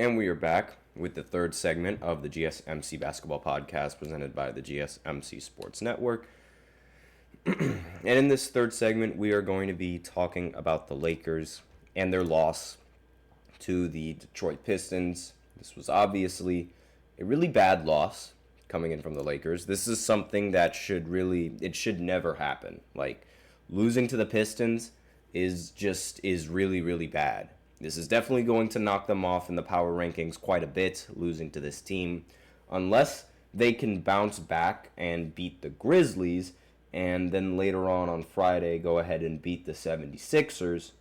And we are back with the third segment of the GSMC basketball podcast presented by the GSMC Sports Network. And in this third segment, we are going to be talking about the Lakers and their loss to the Detroit Pistons. This was obviously a really bad loss coming in from the Lakers. This is something that should never happen. Like, losing to the Pistons is really, really bad. This is definitely going to knock them off in the power rankings quite a bit, losing to this team, unless they can bounce back and beat the Grizzlies, and then later on Friday go ahead and beat the 76ers.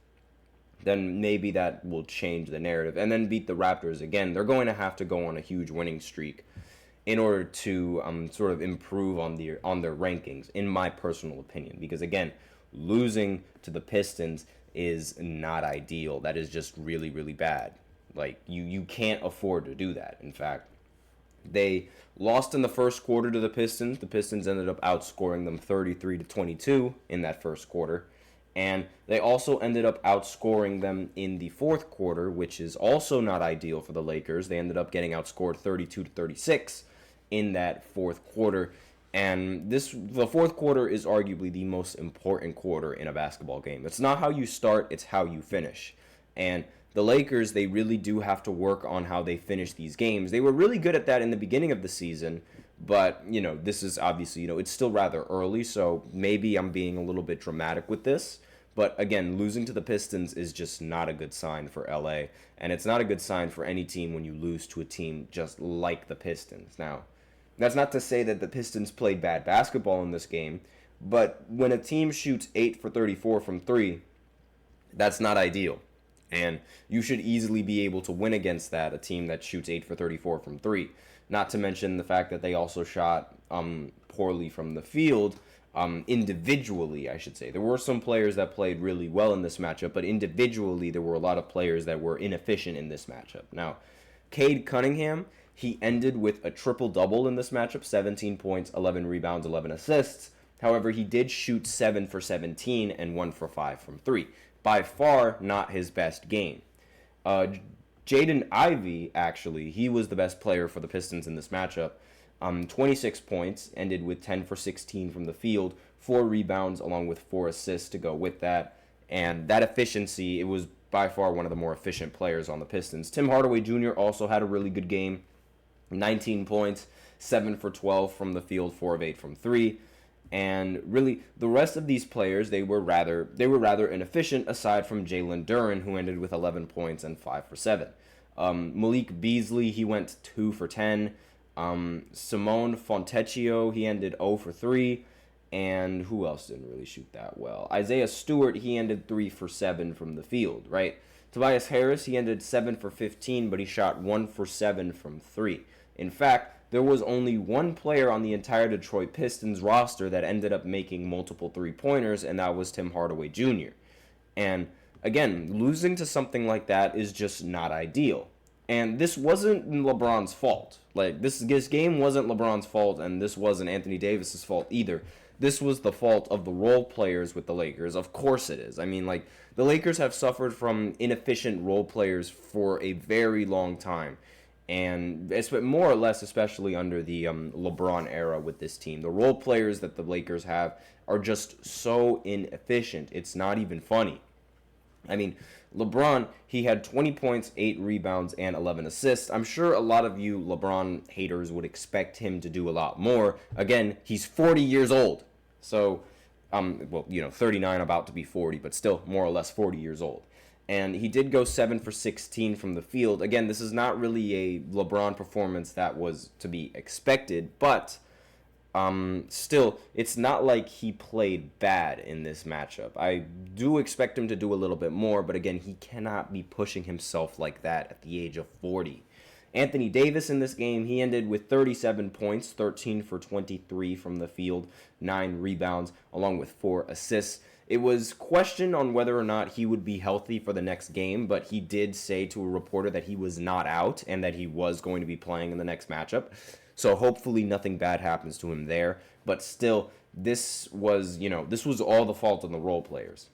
Then maybe that will change the narrative, and then beat the Raptors again. They're going to have to go on a huge winning streak in order to sort of improve on their rankings, in my personal opinion, because again, losing to the Pistons is not ideal. That is just really, really bad. Like, you can't afford to do that. In fact, they lost in the first quarter to the Pistons. The Pistons ended up outscoring them 33-22 in that first quarter. And they also ended up outscoring them in the fourth quarter, which is also not ideal for the Lakers. They ended up getting outscored 32-36 in that fourth quarter. And the fourth quarter is arguably the most important quarter in a basketball game. It's not how you start, it's how you finish. And the Lakers, they really do have to work on how they finish these games. They were really good at that in the beginning of the season, but, this is obviously, it's still rather early, so maybe I'm being a little bit dramatic with this. But again, losing to the Pistons is just not a good sign for LA, and it's not a good sign for any team when you lose to a team just like the Pistons. Now, that's not to say that the Pistons played bad basketball in this game, but when a team shoots 8 for 34 from 3, that's not ideal. And you should easily be able to win against that, a team that shoots 8 for 34 from 3. Not to mention the fact that they also shot poorly from the field, individually, I should say. There were some players that played really well in this matchup, but individually there were a lot of players that were inefficient in this matchup. Now, Cade Cunningham, he ended with a triple-double in this matchup, 17 points, 11 rebounds, 11 assists. However, he did shoot 7 for 17 and 1 for 5 from 3. By far, not his best game. Jaden Ivey, actually, he was the best player for the Pistons in this matchup. 26 points, ended with 10 for 16 from the field, 4 rebounds along with 4 assists to go with that. And that efficiency, it was by far one of the more efficient players on the Pistons. Tim Hardaway Jr. also had a really good game. 19 points, 7 for 12 from the field, 4 of 8 from 3. And really, the rest of these players, they were rather inefficient, aside from Jalen Duren, who ended with 11 points and 5 for 7. Malik Beasley, he went 2 for 10. Simone Fontecchio, he ended 0 for 3. And who else didn't really shoot that well? Isaiah Stewart, he ended 3 for 7 from the field, right? Tobias Harris, he ended 7 for 15, but he shot 1 for 7 from 3. In fact, there was only one player on the entire Detroit Pistons roster that ended up making multiple three-pointers, and that was Tim Hardaway Jr. And again, losing to something like that is just not ideal. And this wasn't LeBron's fault. Like, this game wasn't LeBron's fault, and this wasn't Anthony Davis's fault either. This was the fault of the role players with the Lakers. Of course it is. I mean, like, the Lakers have suffered from inefficient role players for a very long time. And it's more or less, especially under the LeBron era with this team. The role players that the Lakers have are just so inefficient. It's not even funny. I mean, LeBron, he had 20 points, 8 rebounds, and 11 assists. I'm sure a lot of you LeBron haters would expect him to do a lot more. Again, he's 40 years old. So, 39, about to be 40, but still more or less 40 years old. And he did go 7 for 16 from the field. Again, this is not really a LeBron performance that was to be expected, but still, it's not like he played bad in this matchup. I do expect him to do a little bit more, but again, he cannot be pushing himself like that at the age of 40. Anthony Davis in this game, he ended with 37 points, 13 for 23 from the field, 9 rebounds, along with 4 assists. It was questioned on whether or not he would be healthy for the next game, but he did say to a reporter that he was not out and that he was going to be playing in the next matchup. So hopefully nothing bad happens to him there. But still, this was all the fault of the role players.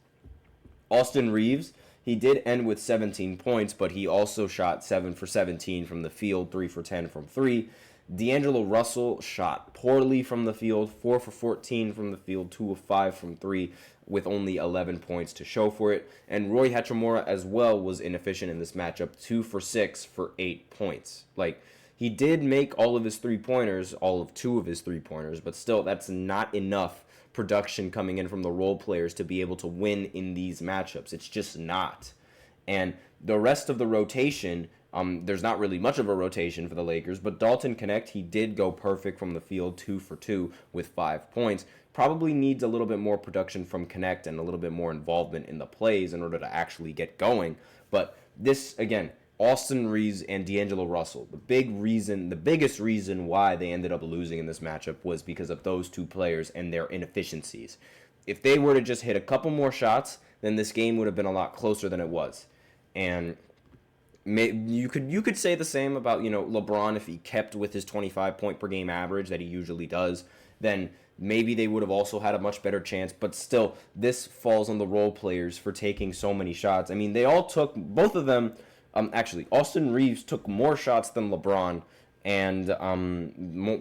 Austin Reeves, He did end with 17 points, but he also shot 7 for 17 from the field, 3 for 10 from 3. D'Angelo Russell shot poorly from the field, 4 for 14 from the field, 2 of 5 from 3, with only 11 points to show for it. And Roy Hachimura as well was inefficient in this matchup, 2 for 6 for 8 points. Like, he did make all of his three-pointers, all of 2 of his three-pointers, but still, that's not enough production coming in from the role players to be able to win in these matchups. It's just not. And the rest of the rotation, there's not really much of a rotation for the Lakers, but Dalton Knecht, he did go perfect from the field, 2 for 2 with 5 points. Probably needs a little bit more production from Knecht and a little bit more involvement in the plays in order to actually get going. But this, again, Austin Reeves and D'Angelo Russell, the biggest reason why they ended up losing in this matchup was because of those two players and their inefficiencies. If they were to just hit a couple more shots, then this game would have been a lot closer than it was. And you could say the same about, LeBron. If he kept with his 25 point per game average that he usually does, then maybe they would have also had a much better chance. But still, this falls on the role players for taking so many shots. I mean, they all took, both of them. Actually, Austin Reeves took more shots than LeBron and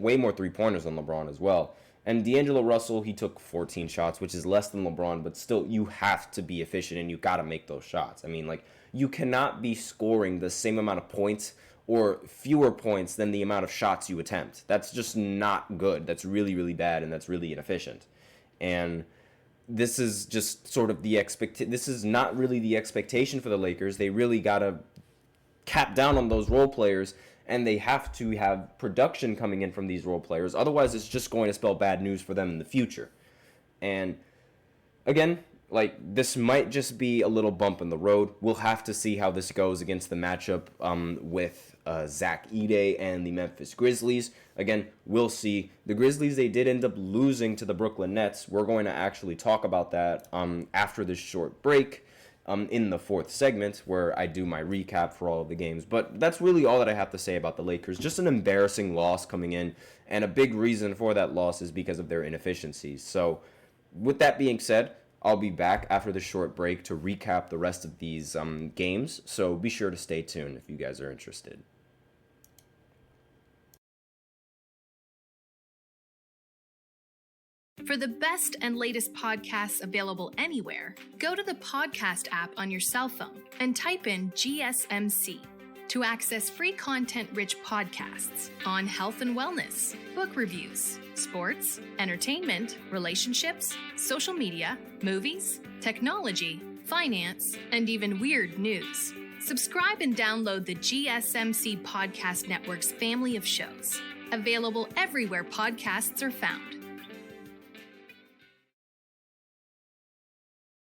way more three-pointers than LeBron as well. And D'Angelo Russell, he took 14 shots, which is less than LeBron, but still, you have to be efficient and you got to make those shots. I mean, you cannot be scoring the same amount of points or fewer points than the amount of shots you attempt. That's just not good. That's really, really bad, and that's really inefficient. And this is just sort of this is not really the expectation for the Lakers. They really got to cap down on those role players, and they have to have production coming in from these role players. Otherwise, it's just going to spell bad news for them in the future. And again, this might just be a little bump in the road. We'll have to see how this goes against the matchup with Zach Edey and the Memphis Grizzlies. Again, we'll see. The Grizzlies, they did end up losing to the Brooklyn Nets. We're going to actually talk about that after this short break. In the fourth segment, where I do my recap for all of the games. But that's really all that I have to say about the Lakers. Just an embarrassing loss coming in, and a big reason for that loss is because of their inefficiencies. So, with that being said, I'll be back after the short break to recap the rest of these games. So be sure to stay tuned if you guys are interested. For the best and latest podcasts available anywhere, go to the podcast app on your cell phone and type in GSMC to access free content-rich podcasts on health and wellness, book reviews, sports, entertainment, relationships, social media, movies, technology, finance, and even weird news. Subscribe and download the GSMC Podcast Network's family of shows, available everywhere podcasts are found.